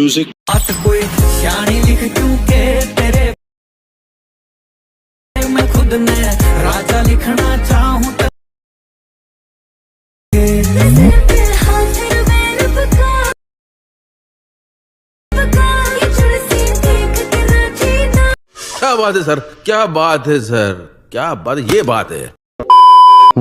music. कोई शानी लिख क्योंकि तेरे मैं खुद ने राजा लिखना चाहूं क्या बात है सर, क्या बात है सर, क्या बात, ये बात है।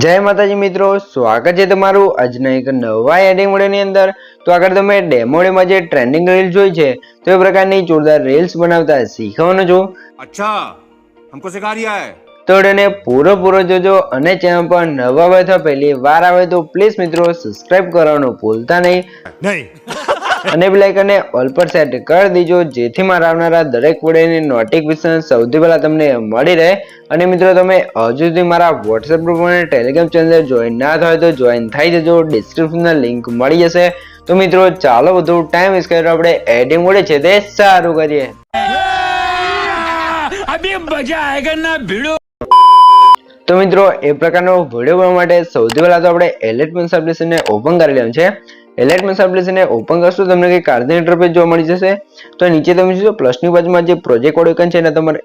જય માતાજી મિત્રો, સ્વાગત છે તમારું આજના એક નવા એડિંગ વિડિયોની અંદર। તો આગળ તમે ડેમોમાં જે ટ્રેન્ડિંગ રીલ જોઈ છે તો એ પ્રકારની જોરદાર રીલ્સ બનાવતા શીખવાનો છો। अच्छा, हमको सिखा रिया है। તો એને પૂરો જોજો અને ચેનલ પર નવા હોય તો પહેલી વાર આવે તો પ્લીઝ મિત્રો સબસ્ક્રાઇબ કરવાનું ભૂલતા નહીં અને બેલ આઇકનને ઓલ પર સેટ કરી દેજો જેથી મારા આવનારા દરેક વિડિયોની નોટિફિકેશન સૌથી પહેલા તમને મળી રહે। અને મિત્રો તમે હજુ સુધી મારા WhatsApp ગ્રુપ અને Telegram ચેનલ જોઈન ના થયો તો જોઈન થઈ જજો, ડિસ્ક્રિપ્શનમાં લિંક મળી જશે। તો મિત્રો ચાલો વધુ ટાઈમ વેસ્ટ કર્યો આપણે એડિંગ વિડિયો છે તે સારું કરીએ। अभी मजा आएगा ना भिड़ो। તો મિત્રો એ પ્રકારનો વિડિયો બનાવવા માટે સૌથી પહેલા તો આપણે એલિટમેન્ટ્સ એપ્લિકેશનને ઓપન કરી લેવાનું છે। એલિટમેન્ટ્સ એપ્લિકેશનને ઓપન કરશો તમને કંઈક કાર્ડિનલ ઇન્ટરફેસ જોવા મળી જશે। તો નીચે તમે જોશો પ્લસની બાજુમાં જે પ્રોજેક્ટ વાળું આઇકન છે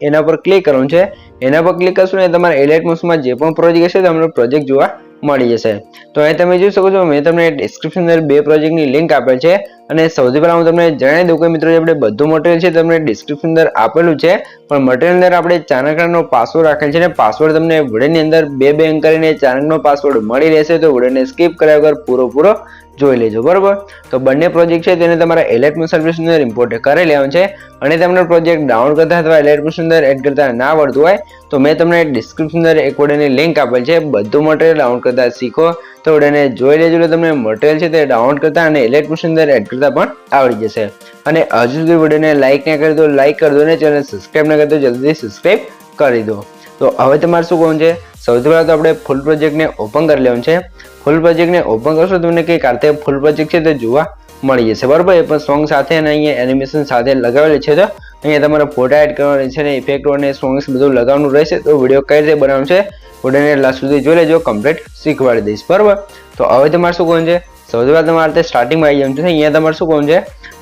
એના પર ક્લિક કરવાનું છે। એના પર ક્લિક કરશો ને તમારા એલિટમેન્ટ્સમાં જે પણ પ્રોજેક્ટ હશે તમને પ્રોજેક્ટ જોવા મળી જશે। તો અહીં તમે જોઈ શકો છો મેં તમને ડિસ્ક્રિપ્શનની અંદર બે પ્રોજેક્ટની લિંક આપેલ છે અને સૌથી પહેલા હું તમને જણાવી દઉં કે મિત્રો આપણે બધું મટીરિયલ છે તમને ડિસ્ક્રિપ્શન અંદર આપેલું છે પણ મટીરિયલ અંદર આપણે ચાણક્યનો પાસવર્ડ રાખેલ છે ને પાસવર્ડ તમને વિડિયોની અંદર બે અંક કરીને ચાણક્યનો પાસવર્ડ મળી રહેશે। તો વિડિયોને સ્કીપ કર્યા વગર પૂરો જોઈ લેજો બરોબર। તો બંને પ્રોજેક્ટ છે તેને તમારા એલિટમેન્ટ્સ એપ્લિકેશન અંદર ઇમ્પોર્ટ કરી લેવાનું છે અને તમને પ્રોજેક્ટ ડાઉનલોડ કરતા અથવા એલિટમેન્ટ્સ અંદર એડ કરતા ના આવડતું હોય તો મેં તમને ડિસ્ક્રિપ્શન અંદર એક વિડિયોની લિંક આપેલ છે, બધું મટીરિયલ ડાઉનલોડ કરતા શીખો। તો વિડિયોને જોઈ લેજો એટલે તમને મટીરિયલ છે તે ડાઉનલોડ કરતા અને એલિટમેન્ટ્સ અંદર એડ કરતા પણ આવડી જશે। અને હજુ સુધી વિડિયોને લાઈક ના કરી દો લાઈક કરી દો ને ચેનલ સબસ્ક્રાઇબ ના કરી દો જલ્દી સબસ્ક્રાઇબ કરી દો। તો હવે તમારે શું કરવાનું છે સૌથી પહેલા તો આપણે ફૂલ પ્રોજેક્ટને ઓપન કરી લેવાનું છે। ફૂલ પ્રોજેક્ટને ઓપન કરશો તમને કઈ કારતે ફૂલ પ્રોજેક્ટ છે તે જોવા મળી જશે બરાબર। એ પણ સોંગ સાથે અને અહીંયા એનિમેશન સાથે લગાવેલી છે। તો અહીંયા તમારે ફોટા એડ કરવાના છે ને ઇફેક્ટો અને સોંગ્સ બધું લગાવવાનું રહેશે। તો વિડીયો કઈ રીતે બનાવવાનું છે વિડીયોને લાસ્ટ સુધી જોઈ લેજો, કમ્પ્લીટ શીખવાડી દઈશ બરાબર। તો હવે તમારે શું કરવાનું છે સૌથી પહેલા તમારે સ્ટાર્ટિંગમાં આવી જવાનું છે। અહીંયા તમારે શું કરવાનું છે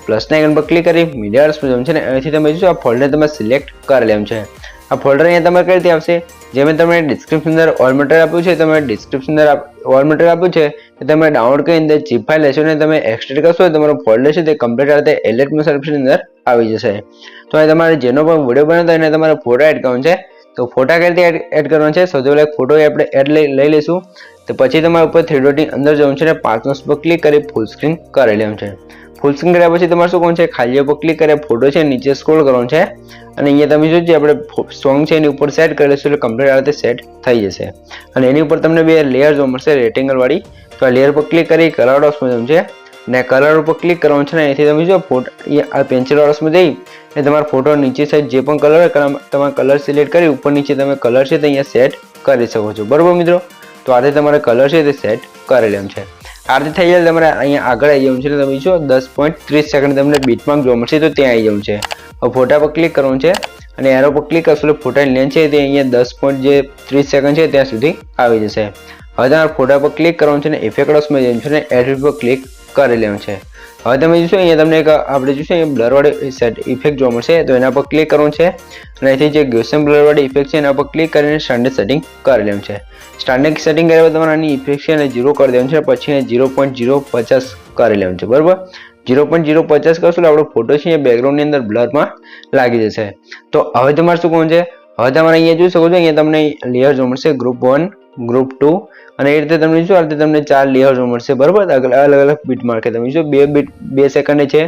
પ્લસના આઇકન પર ક્લિક કરી મીડિયાસ પર જવાનું છે ને અહીંથી તમે જોશો આ ફોલ્ડર તમે સિલેક્ટ કરી લેવાનું છે। આ ફોલ્ડર અહીંયા તમારે કઈ રીતે આવશે જે મેં તમને ડિસ્ક્રિપ્શન અંદર ઓલ મટીરિયલ આપ્યું છે તમે ડિસ્ક્રિપ્શન અંદર ઓલ મટીરિયલ આપ્યું છે તો તમે ડાઉનલોડ કરી અંદર zip ફાઇલ લેશો ને તમે એક્સટ્રેક્ટ કરશો તમારો ફોલ્ડર છે તે કમ્પ્લીટ આ રીતે એલિટમેન્ટ્સ એપ્લિકેશન અંદર આવી જશે। તો અહીં તમારે જેનો પણ વિડીયો બનાવતો એને તમારે ફોટા એડ કરવાનો છે। તો ફોટા કઈ રીતે એડ કરવાનો છે સૌથી પહેલા એક ફોટો આપણે એડ લઈ લઈશું। તો પછી તમારે ઉપર થ્રી ડોટની અંદર જવાનું છે ને 5 પર ક્લિક કરી ફૂલ સ્ક્રીન કરી લેવાનું છે। ફૂલ સ્ક્રીન કર્યા પછી તમારે શું કરવાનું છે ખાલી ઉપર ક્લિક કરી ફોટો છે નીચે સ્ક્રોલ કરવાનું છે અને અહીંયા તમે જોજો આપણે સોંગ છે એની ઉપર સેટ કરી લેશું એટલે કમ્પ્લીટ આ રીતે સેટ થઈ જશે। અને એની ઉપર તમને બે લેયર જોવા મળશે રેક્ટેંગલ વાળી। તો આ લેયર પર ક્લિક કરી કલર ડોટ્સમાં જવાનું છે ને કલર ઉપર ક્લિક કરવાનું છે ને અહીંથી તમે જો ફોટો આ પેન્સિલ ડોટ્સમાં જઈ અને તમારા ફોટો નીચે સાઈડ જે પણ કલર હોય તમારે કલર સિલેક્ટ કરી ઉપર નીચે તમે કલર છે તે અહીંયા સેટ કરી શકો છો બરાબર મિત્રો। તો આ રીતે તમારે કલર છે તે સેટ કરી લેવાનું છે। આ રીતે થઈ જાય તમારે અહીંયા આગળ આવી જવાનું છે તમે જો 10.30 સેકન્ડ તમને બીટમાર્ક જોવા મળશે તો ત્યાં આવી જવાનું છે। હવે ફોટા પર ક્લિક કરવાનું છે અને એરો પર ક્લિક કરશો એટલે ફોટાની લેન્થ છે તે અહીંયા 10.30 સેકન્ડ છે ત્યાં સુધી આવી જશે। હવે તમારે ફોટા પર ક્લિક કરવાનું છે ને ઇફેક્ટ્સમાં જવાનું છે ને એડિટ પર ક્લિક કરી લેવાનું છે। હવે તમે જોશો અહીંયા તમને એક આપણે જોશું અહીંયા બ્લર વાળી સેટ ઇફેક્ટ જોવા મળશે તો એના પર ક્લિક કરવાનું છે અને અહીંથી જે ગોસમ બ્લર વાળી ઇફેક્ટ છે એના પર ક્લિક કરીને સ્ટાન્ડર્ડ સેટિંગ કરી લેવાનું છે। સ્ટાન્ડર્ડ સેટિંગ કર્યા તમારે આની ઇફેક્ટ છે અને 0 કરી દેવાનું છે પછી 0.050 કરી લેવાનું છે બરાબર। 0.050 કરશો એટલે આપણો ફોટો છે એ બેકગ્રાઉન્ડની અંદર બ્લરમાં લાગી જશે। તો હવે તમારે શું કરવાનું છે હવે તમારે અહીંયા જોઈ શકો છો અહીંયા તમને લેયર જોવા મળશે ગ્રુપ 1 ગ્રુપ 2 અને એ રીતે તમને શું આ રીતે તમને 4 લેયર જોવા મળશે બરાબર। અલગ બીટ માર્કે તમે જો 2 સેકન્ડ છે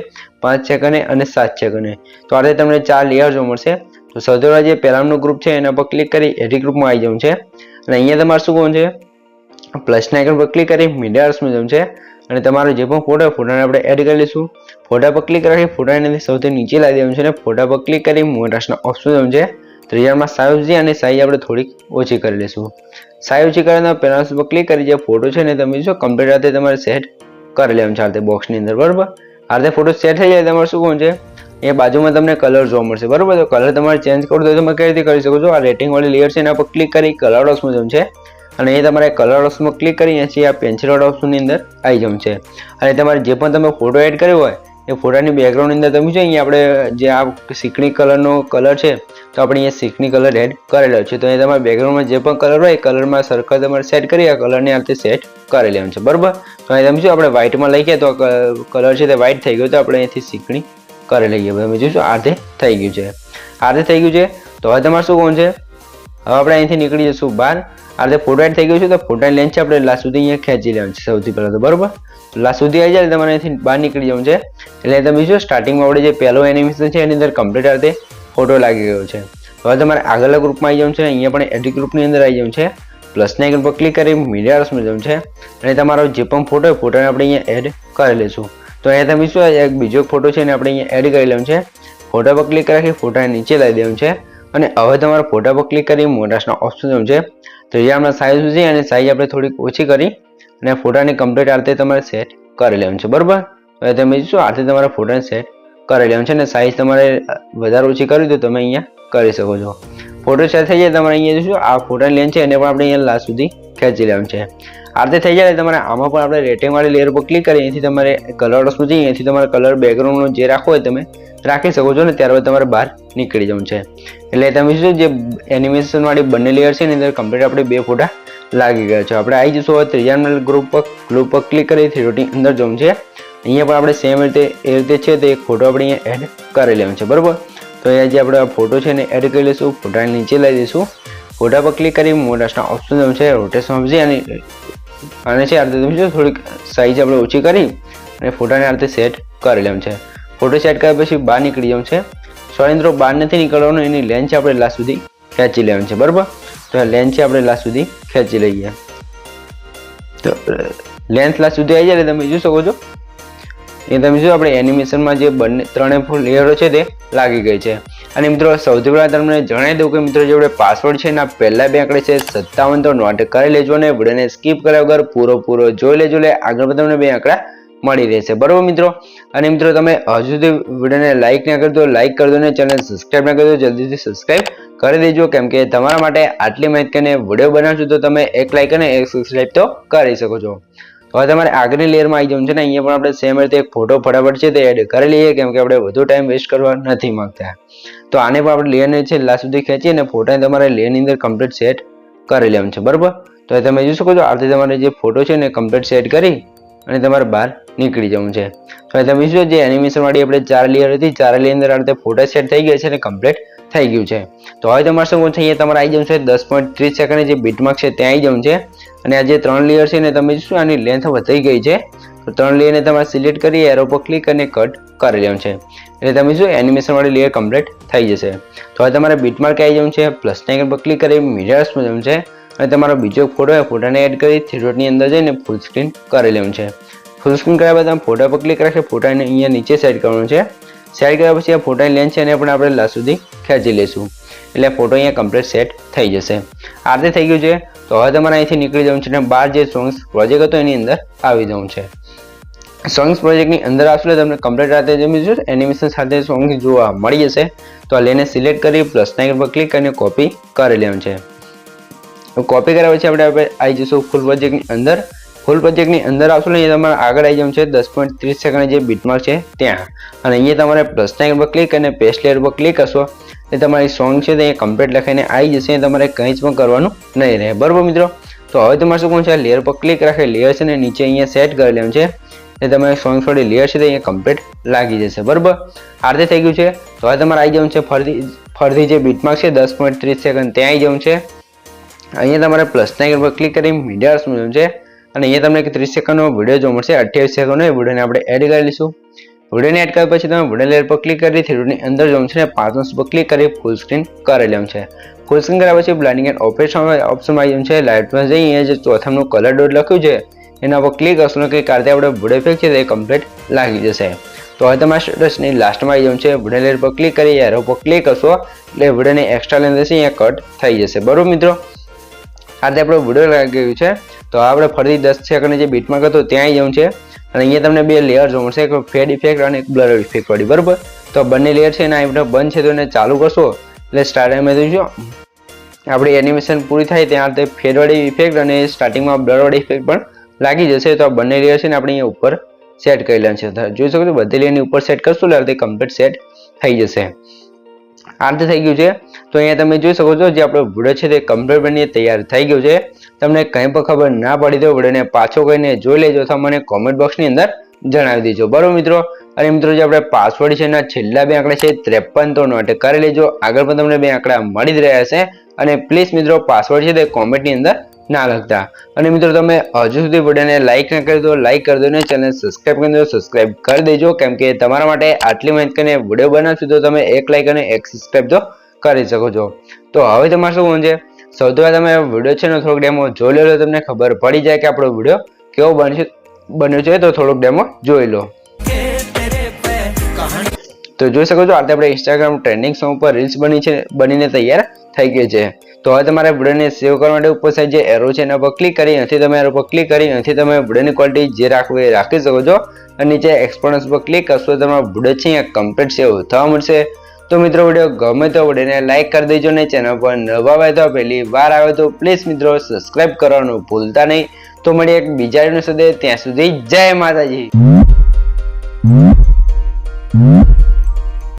5 સેકન્ડ અને 7 સેકન્ડ। તો આ રીતે તમને 4 લેયર જોવા મળશે। તો સૌથી પહેલા જે પહેલાનો ગ્રુપ છે એના પર ક્લિક કરી એડિટ ગ્રુપમાં આવી જવાનું છે અને અહીંયા તમારે શું કરવાનું છે પ્લસના આઇકન પર ક્લિક કરી મીડિયાસમાં જવાનું છે અને તમારો જે પણ ફોટો ફોટાને આપણે એડ કરી લઈશું। ફોટા પર ક્લિક કરી ફોટાને સૌથી નીચે લાવી દેવાનું છે અને ફોટા પર ક્લિક કરી મોટાસના ઓપ્શન જવાનું છે। ત્રીજામાં સાઈઝ છે અને સાઈઝ આપણે થોડીક ઓછી કરી લઈશું। સાઈઝ ઓછી કરીને પેનલ્સ પર ક્લિક કરી જે ફોટો છે ને તમે જો કમ્પ્લીટ રીતે તમારે સેટ કરી લેવાનું છે આ રીતે બોક્સની અંદર બરાબર। આ રીતે ફોટો સેટ થઈ જાય તમારે શું કરવાનું છે એ બાજુમાં તમને કલર જોવા મળશે બરાબર। તો કલર તમારે ચેન્જ કરવો તો તમે કઈ રીતે કરી શકો છો આ રેટિંગ વાળી લેયર છે એના પર ક્લિક કરી કલર ડોટ્સમાં જવાનું છે અને એ તમારે કલર ઓપ્શનમાં ક્લિક કરી અહીંથી આ પેન્સિલ ઓપ્શનની અંદર આવી જવાનું છે અને તમારે જે પણ તમે ફોટો એડ કર્યો હોય એ ફોટાની બેકગ્રાઉન્ડની અંદર તમે જો અહીંયા આપણે જે આ શીકણી કલરનો કલર છે તો આપણે અહીંયા શીકણી કલર એડ કરેલો છે. તો અહીંયા તમારા બેકગ્રાઉન્ડમાં જે પણ કલર હોય એ કલરમાં સર્કલ તમારે સેટ કરી આ કલરની આ રીતે સેટ કરી લેવાનું છે. બરાબર, તો અહીં તમે જો આપણે વ્હાઇટમાં લઈએ તો કલર છે તે વ્હાઇટ થઈ ગયો, તો આપણે અહીંથી શીકણી કરી લઈએ. તમે જોશો આ રીતે થઈ ગયું છે, આ રીતે થઈ ગયું છે. તો હવે તમારે શું કોણ છે, હવે આપણે અહીંથી નીકળી જઈશું બહાર. આ રીતે ફોટો એડ થઈ ગયો છે, તો ફોટાની લેન્થ છે આપણે લાસ્ટ સુધી અહીંયા ખેંચી લેવાનું છે સૌથી પહેલાં. તો બરાબર, લાસ્ટ સુધી આવી જાય તમારે અહીંથી બહાર નીકળી જવાનું છે. એટલે તમે જો સ્ટાર્ટિંગમાં આપણે જે પહેલો એનિમેશન છે એની અંદર કમ્પ્લીટ આ રીતે ફોટો લાગી ગયો છે. હવે તમારે આગળના ગ્રુપમાં આવી જવાનું છે. અહીંયા પણ એડિટ ગ્રુપની અંદર આવી જવાનું છે. પ્લસના આઇકન પર ક્લિક કરી મીડિયામાં જવાનું છે અને તમારો જે પણ ફોટો હોય ફોટોને આપણે અહીંયા એડ કરી લઈશું. તો અહીંયા તમે શું એક બીજો ફોટો છે એને આપણે અહીંયા એડ કરી લેવાનું છે. ફોટા પર ક્લિક રાખી ફોટાને નીચે લાવી દેવાનું છે અને હવે તમારે ફોટા પર ક્લિક કરી મોટાસનો ઓપ્શન જવાનું છે. તો જે આપણા સાઈઝ છે અને સાઈઝ આપણે થોડીક ઓછી કરી અને ફોટાની કમ્પ્લીટ આ રીતે તમારે સેટ કરી લેવાનું છે. બરાબર, હવે તમે જોશો આ રીતે તમારે ફોટાને સેટ કરી લેવાનું છે અને સાઈઝ તમારે વધારે ઓછી કરવી તો તમે અહીંયા કરી શકો છો. ફોટો સેટ થઈ જાય તમારે અહીંયા જોશો આ ફોટાની લેન્થ છે એને પણ આપણે અહીંયા લાસ્ટ સુધી ખેંચી લેવાનું છે. આ રીતે થઈ જાય તમારે આમાં પણ આપણે રેટિંગ વાળી લેયર પર ક્લિક કરી અહીંથી તમારે કલર વસ્તુ છે અહીંથી તમારે કલર બેકગ્રાઉન્ડનો જે રાખવો હોય તમે રાખી શકો છો ને ત્યારબાદ તમારે બહાર નીકળી જવાનું છે. એટલે તમે શું જે એનિમેશન વાળી બંને લેયર છે એની અંદર કમ્પ્લીટ આપણે બે ફોટા લાગી ગયા છે. આપણે આવી જઈશું હવે ત્રીજા ગ્રુપ પર ક્લિક કરી થ્રીડોની અંદર જવું છે. અહીંયા પણ આપણે સેમ રીતે એ રીતે છે તો એક ફોટો આપણે અહીંયા એડ કરી લેવાનો છે. બરાબર, તો અહીંયા જે આપણે ફોટો છે એને એડ કરી લઈશું. ફોટાને નીચે લઈ દઈશું. ફોટા પર ક્લિક કરી મોટાસના ઓપ્શન જવું છે. રોટેશન આવશે અને છે આ રીતે તમે જો થોડીક સાઈઝ આપણે ઓછી કરી અને ફોટાને આ રીતે સેટ કરી લેવાનું છે. ફોટો સેટ કર્યા પછી બહાર નીકળી જવાનું છે. સોરી મિત્રો બહાર નથી નીકળવાનું, એની લેન્થ છે આપણે લાસ્ટ સુધી ખેંચી લેવાનું છે. બરાબર, તો લેન્થ છે આપણે લાસ્ટ સુધી ખેંચી લઈએ. તો લેન્થ લાસ્ટ સુધી આવી જાય તમે જોઈ શકો છો એ તમે જો આપણે એનિમેશનમાં જે બંને ત્રણેય લેયરો છે તે લાગી ગઈ છે. અને મિત્રો સૌથી પહેલાં તમને જણાવી દઉં કે મિત્રો જે આપણે પાસવર્ડ છે એના પહેલા બે આંકડે છે 57, તો નોટ કરી લેજો અને વિડીયોને સ્કીપ કર્યા વગર પૂરો જોઈ લેજો. એટલે આગળ પણ તમને બે આંકડા મળી રહેશે. બરાબર મિત્રો, અને મિત્રો તમે હજુ સુધી વિડીયોને લાઇક ના કરી દો લાઇક કરી દો અને ચેનલ સબસ્ક્રાઈબ ના કરી દો જલ્દીથી સબસ્ક્રાઈબ કરી દેજો, કેમ કે તમારા માટે આટલી માહિતીને વિડીયો બનાવશું તો તમે એક લાઇક અને એક સબસ્ક્રાઈબ તો કરી શકો છો. હવે તમારે આગળની લેયરમાં આવી જવાનું છે ને અહીંયા પણ આપણે સેમ રીતે એક ફોટો ફટાફટ છે તે એડ કરી લઈએ, કેમ કે આપણે વધુ ટાઈમ વેસ્ટ કરવા નથી માંગતા. તો આને પણ આપણે લેયરને છે લાસ્ટ સુધી ખેંચી અને ફોટાને તમારે લેયરની અંદર કમ્પ્લીટ સેટ કરી લેવાનું છે. બરાબર, તો તમે જોઈ શકો છો આ રીતે તમારે જે ફોટો છે ને કમ્પ્લીટ સેટ કરી અને તમારે બહાર નીકળી જવું છે. તો તમે શું જે એનિમેશન વાળી આપણે 4 લેયર હતી 4 લેયર અંદર આ રીતે ફોટા સેટ થઈ ગયા છે અને કમ્પ્લીટ થઈ ગયું છે. તો હવે તમારે શું છે અહીંયા તમારે આવી જવું છે 10.30 સેકન્ડ જે બીટમાર્ક છે ત્યાં આવી જવું છે અને આ જે 3 લેયર છે ને તમે શું આની લેન્થ વધી ગઈ છે તો 3 લેયરને તમારે સિલેક્ટ કરી એરો પર ક્લિક અને કટ કરી લેવાનું છે. એટલે તમે શું એનિમેશન વાળી લેયર કમ્પ્લીટ થઈ જશે. તો હવે તમારે બીટમાર્ક આવી જવું છે. પ્લસના આઇકન પર ક્લિક કરી મિરર્સમાં જવું છે અને તમારો બીજો ફોટો હોય ફોટાને એડ કરી થ્રી ડોટની અંદર જઈને ફૂલ સ્ક્રીન કરી લેવાનું છે. ફૂલ સ્ક્રીન કર્યા બાદ તમે ફોટા પર ક્લિક રાખી ફોટાને અહીંયા નીચે સેટ કરવાનું છે. સેટ કર્યા પછી આ ફોટાની લેન્થ છે એને પણ આપણે લાસ્ટ સુધી ખેંચી લઈશું એટલે ફોટો અહીંયા કમ્પ્લીટ સેટ થઈ જશે. આ રીતે થઈ ગયું છે. તો હવે તમારે અહીંથી નીકળી જવું છે અને બહાર જે સોંગ્સ પ્રોજેક્ટ હતો એની અંદર આવી જવું છે. સોંગ્સ પ્રોજેક્ટની અંદર આવશે તમને કમ્પ્લીટ રાતે જમીશું એનિમેશન સાથે સોંગ જોવા મળી જશે. તો આ લેને સિલેક્ટ કરી પ્લસના આઇકન પર ક્લિક કરીને કોપી કરી લેવાનું છે. કોપી કર્યા પછી આપણે આવી જઈશું ફૂલ પ્રોજેક્ટની અંદર. ફૂલ પ્રોજેક્ટની અંદર આવશો ને તમારે આગળ આવી જવું છે 10.30 સેકન્ડ જે બીટમાર્ક છે ત્યાં અને અહીંયા તમારે પ્લસના આઇકન પર ક્લિક અને પેસ્ટ લેયર પર ક્લિક કરશો એ તમારી સોંગ છે તે કમ્પ્લીટ લખાઈને આવી જશે. તમારે કંઈ જ પણ કરવાનું નહીં રહે. બરાબર મિત્રો, તો હવે તમારે શું છે લેયર પર ક્લિક રાખે લેયર છે ને નીચે અહીંયા સેટ કરી લેવાનું છે એ તમારી સોંગ થોડી લેયર છે તે અહીંયા કમ્પ્લીટ લાગી જશે. બરાબર, આ રીતે થઈ ગયું છે. તો હવે તમારે આવી જવું છે ફરીથી જે બીટમાર્ક છે 10.30 સેકન્ડ ત્યાં આવી જવું છે. અહીંયા તમારે પ્લસના આઇકન પર ક્લિક કરી મીડિયામાં જવું છે અને અહીંયા તમને 30 સેકન્ડનો વિડીયો જોવા મળશે. 28 સેકન્ડનો એ વિડીયોને આપણે એડ કરી લઈશું. વિડીયોને એડ કર્યા પછી તમે વિડીયો લેયર પર ક્લિક કરી થ્રીડોની અંદર જવું છે અને 5 પર ક્લિક કરી ફૂલ સ્ક્રીન કરી લેવું છે. ફૂલ સ્ક્રીન કર્યા પછી બ્લાઇન્ડિંગ એન્ડ ઓપરેશન ઓપ્શન આવી જવું છે. લાઇટમાં જઈ અહીંયા જે ચોથાનું કલર ડોટ લખ્યું છે એના પર ક્લિક કરશો કે કારતે આપણે વિડીયો ઇફેક્ટ છે તે કમ્પ્લીટ લાગી જશે. તો હવે તમારા સ્ટેટસની લાસ્ટમાં આવી જવું છે. વિડીયો લેયર પર ક્લિક કરી એરો પર ક્લિક કરશો એટલે વિડીયોની એક્સ્ટ્રા લેન્થ છે અહીંયા કટ થઈ જશે. બરાબર મિત્રો, આ રીતે આપણો વિડીયો લાગી ગયું છે. તો આપણે ફરીથી 10 સેકન્ડ જે બીટમાર્ક હતો ત્યાં આવી જવું છે અને અહીંયા તમને બે લેયર જોવા મળશે, એક ફેડ ઇફેક્ટ અને એક બ્લર ઇફેક્ટ વાળી. બરાબર, તો બંને લેયર છે એના આપણે બંધ છે તો એને ચાલુ કરશો એટલે સ્ટાર્ટિંગમાં જોઈજો આપણી એનિમેશન પૂરી થાય ત્યાં તે ફેડ વાળી ઇફેક્ટ અને સ્ટાર્ટિંગમાં બ્લર વાળી ઇફેક્ટ પણ લાગી જશે. તો આ બંને લેયર છે ને આપણે અહીંયા ઉપર સેટ કરી લેવાનું છે. જોઈ શકો છો બધી લેયરની ઉપર સેટ કરશું એટલે કમ્પ્લીટ સેટ થઈ જશે. આ રીતે થઈ ગયું છે. તો અહીંયા તમે જોઈ શકો છો જે આપણો વિડીયો છે તે કમ્પ્લીટ બની તૈયાર થઈ ગયો છે. તમને કંઈ પણ ખબર ના પડી તો વિડીયોને પાછો કહીને જોઈ લેજો અથવા મને કોમેન્ટ બોક્સની અંદર જણાવી દેજો. બરોબર મિત્રો. અને મિત્રો જે આપણે પાસવર્ડ છે એના છેલ્લા બે આંકડા છે 53 તો નોટ કરી લેજો. આગળ પણ તમને બે આંકડા મળી જ રહ્યા છે. અને પ્લીઝ મિત્રો પાસવર્ડ છે તે કોમેન્ટની અંદર ના લખતા. અને મિત્રો તમે હજુ સુધી વિડીયોને લાઈક ના કરી દો લાઈક કરી દો અને ચેનલ સબસ્ક્રાઇબ કરી દો સબસ્ક્રાઇબ કરી દેજો, કેમ કે તમારા માટે આટલી મહેનત કરીને વિડીયો બનાવશું તો તમે એક લાઈક અને એક સબસ્ક્રાઇબ તો કરી શકો છો. તો હવે તમારે શું કરવું છે, સૌથી પહેલા તમે વિડીયો છે ને થોડોક ડેમો જોઈ લો, તમને ખબર પડી જાય કે આપણો વિડીયો કેવો બન્યો છે. તો થોડોક ડેમો જોઈ લો. તો જોઈ શકો છો આજે આપણે ઇન્સ્ટાગ્રામ ટ્રેન્ડિંગ સોંગ પર રીલ્સ બનીને તૈયાર થઈ ગઈ છે. તો હવે તમારે વિડીયોને સેવ કરવા માટે ઉપર સાઈડ જે એરો છે એના પર ક્લિક કરી નથી તમે એરો પર ક્લિક કરી નથી તમે વિડીયોની ક્વોલિટી જે રાખવી એ રાખી શકો છો. અને નીચે એક્સપોર્ટન્સ પર ક્લિક કરશો તો તમારો વિડીયો છે અહીંયા કમ્પ્લીટ સેવ થવા મળશે. તો મિત્રો વિડીયો ગમે તો વિડીયોને લાઈક કરી દેજો ને ચેનલ પર નવા હોય તો પહેલી વાર આવે તો પ્લીઝ મિત્રો સબસ્ક્રાઇબ કરવાનું ભૂલતા નહીં. તો મળીએ એક બીજા વિડીયો સાથે, ત્યાં સુધી જય માતાજી.